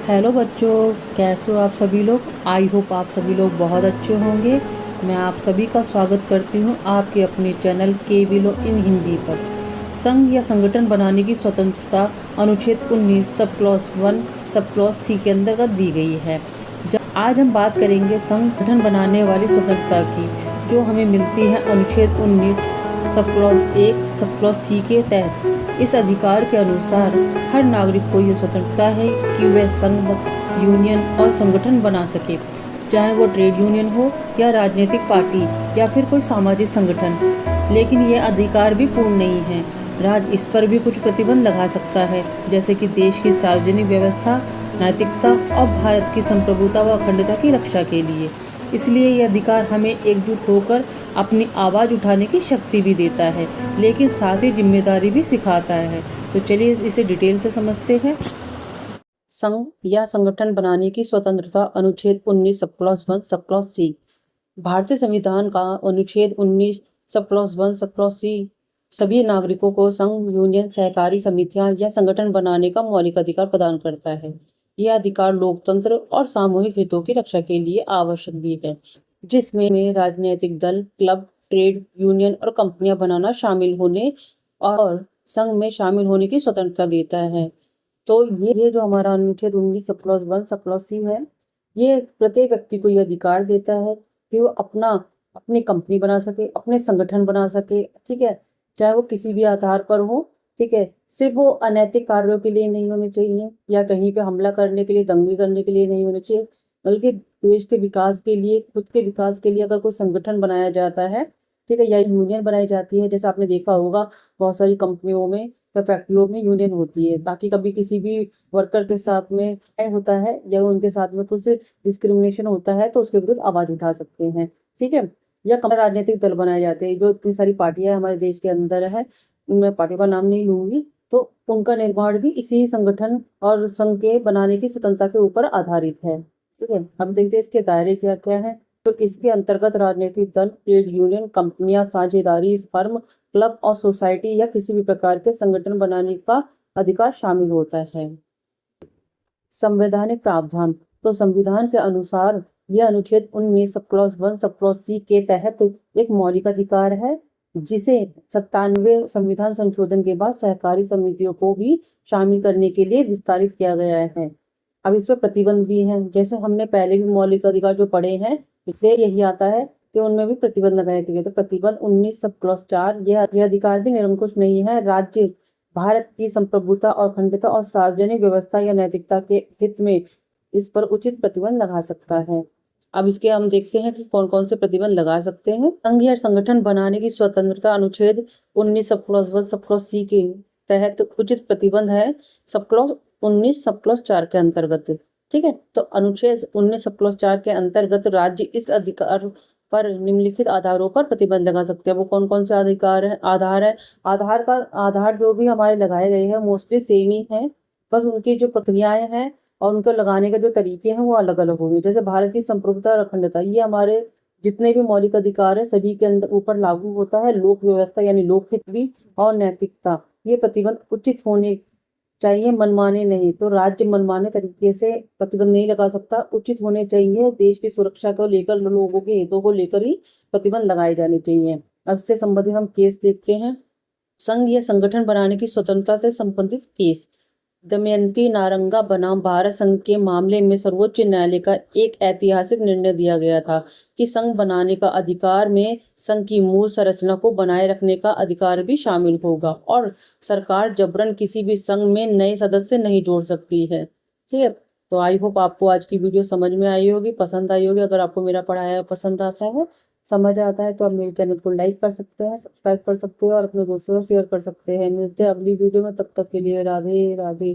Hello बच्चों, कैसे हो आप सभी लोग। आई होप आप सभी लोग बहुत अच्छे होंगे। मैं आप सभी का स्वागत करती हूँ आपके अपने चैनल केवीलो इन हिंदी पर। संघ या संगठन बनाने की स्वतंत्रता अनुच्छेद 19 sub clause 1 sub clause C के अंतर्गत दी गई है। आज हम बात करेंगे संगठन बनाने वाली स्वतंत्रता की, जो हमें मिलती है अनुच्छेद 19 sub clause 1 sub clause C के तहत। इस अधिकार के अनुसार हर नागरिक को यह स्वतंत्रता है कि वह संघ, यूनियन और संगठन बना सके, चाहे वो ट्रेड यूनियन हो या राजनीतिक पार्टी या फिर कोई सामाजिक संगठन। लेकिन यह अधिकार भी पूर्ण नहीं है। राज्य इस पर भी कुछ प्रतिबंध लगा सकता है, जैसे कि देश की सार्वजनिक व्यवस्था, नैतिकता और भारत की संप्रभुता व अखंडता की रक्षा के लिए। इसलिए यह अधिकार हमें एकजुट होकर अपनी आवाज़ उठाने की शक्ति भी देता है, लेकिन साथ ही जिम्मेदारी भी सिखाता है। तो चलिए इसे डिटेल से समझते हैं। संघ या संगठन बनाने की स्वतंत्रता अनुच्छेद 19 sub clause 1 sub clause C. भारतीय संविधान का अनुच्छेद 19 sub clause 1 sub clause C सभी नागरिकों को संघ, यूनियन, सहकारी समितियां या संगठन बनाने का मौलिक अधिकार प्रदान करता है। यह अधिकार लोकतंत्र और सामूहिक हितों की रक्षा के लिए आवश्यक भी है, जिसमें राजनीतिक दल, क्लब, ट्रेड यूनियन और कंपनियां बनाना शामिल होने और संघ में शामिल होने की स्वतंत्रता देता है। तो ये जो हमारा अनुच्छेद 19 sub clause 1 sub clause C है, ये प्रत्येक व्यक्ति को ये अधिकार देता है कि वो अपनी कंपनी बना सके, अपने संगठन बना सके, ठीक है, चाहे वो किसी भी आधार पर हो, ठीक है। सिर्फ वो अनैतिक कार्यों के लिए नहीं होने चाहिए या कहीं पे हमला करने के लिए, दंगे करने के लिए नहीं होने चाहिए, बल्कि देश के विकास के लिए, खुद के विकास के लिए अगर कोई संगठन बनाया जाता है, ठीक है, या यूनियन बनाई जाती है, जैसे आपने देखा होगा बहुत सारी कंपनियों में या फैक्ट्रियों में यूनियन होती है, ताकि कभी किसी भी वर्कर के साथ में होता है या उनके साथ में कुछ डिस्क्रिमिनेशन होता है तो उसके विरुद्ध आवाज उठा सकते हैं, ठीक है। या कई राजनीतिक दल बनाए जाते हैं, जो इतनी सारी पार्टियां हमारे देश के अंदर है, मैं पार्टियों का नाम नहीं लूंगी, तो उनका निर्माण भी इसी संगठन और संघ के बनाने की स्वतंत्रता के ऊपर आधारित है, ठीक है। अब देखते हैं इसके दायरे क्या क्या है। तो इसके अंतर्गत राजनीतिक दल, ट्रेड यूनियन, कंपनियां, साझेदारी फर्म, क्लब और सोसाइटी या किसी भी प्रकार के संगठन बनाने का अधिकार शामिल होता है। संवैधानिक प्रावधान। तो संविधान के अनुसार यह अनुच्छेद 19 sub clause 1 sub clause C के तहत एक मौलिक अधिकार है, जिसे 97 संविधान संशोधन के बाद सहकारी समितियों को भी शामिल करने के लिए विस्तारित किया गया है। अब इस पर प्रतिबंध भी हैं, जैसे हमने पहले भी मौलिक अधिकार जो पढ़े हैं, इसलिए यही आता है कि उनमें भी प्रतिबंध लगाए गए। तो प्रतिबंध 19 सब क्लॉज 4, यह अधिकार भी निरंकुश नहीं है। राज्य भारत की संप्रभुता और अखंडता और सार्वजनिक व्यवस्था या नैतिकता के हित में इस पर उचित प्रतिबंध लगा सकता है। अब इसके हम देखते हैं कि कौन कौन से प्रतिबंध लगा सकते हैं। संघ या संगठन बनाने की स्वतंत्रता अनुच्छेद 19 sub clause 1 sub clause C के तहत उचित प्रतिबंध है सब क्लॉज 19 सब क्लॉज 4 के अंतर्गत, ठीक है। तो अनुच्छेद 19 सब क्लॉज 4 के अंतर्गत राज्य इस अधिकार पर निम्नलिखित आधारों पर प्रतिबंध लगा सकते हैं। वो कौन कौन से अधिकार है? आधार जो भी हमारे लगाए गए हैं मोस्टली सेम ही है, बस उनकी जो प्रक्रियाएं हैं और उनको लगाने के जो तरीके हैं वो अलग अलग होंगे। जैसे भारत की संप्रभुता और अखंडता, ये हमारे जितने भी मौलिक अधिकार है सभी के अंदर ऊपर लागू होता है। लोक व्यवस्था यानी लोकहित भी और नैतिकता, ये प्रतिबंध उचित होने चाहिए, मनमाने नहीं। तो राज्य मनमाने तरीके से प्रतिबंध नहीं लगा सकता, उचित होने चाहिए। देश की सुरक्षा को लेकर, लोगों के हितों को लेकर ही प्रतिबंध लगाए जाने चाहिए। अब से संबंधित हम केस देखते हैं। संघ या संगठन बनाने की स्वतंत्रता से संबंधित केस। दमयंती नारंगा बनाम भारत संघ के मामले में सर्वोच्च न्यायालय का एक ऐतिहासिक निर्णय दिया गया था कि संघ बनाने का अधिकार में संघ की मूल संरचना को बनाए रखने का अधिकार भी शामिल होगा और सरकार जबरन किसी भी संघ में नए सदस्य नहीं जोड़ सकती है, ठीक है। तो आई होप आपको आज की वीडियो समझ में आई होगी, पसंद आई होगी। अगर आपको मेरा पढ़ाया पसंद आता है, समझ आता है, तो आप मेरे चैनल को लाइक कर सकते हैं, सब्सक्राइब कर सकते हैं और अपने दोस्तों से शेयर कर सकते हैं। मिलते हैं अगली वीडियो में, तब तक के लिए राधे राधे।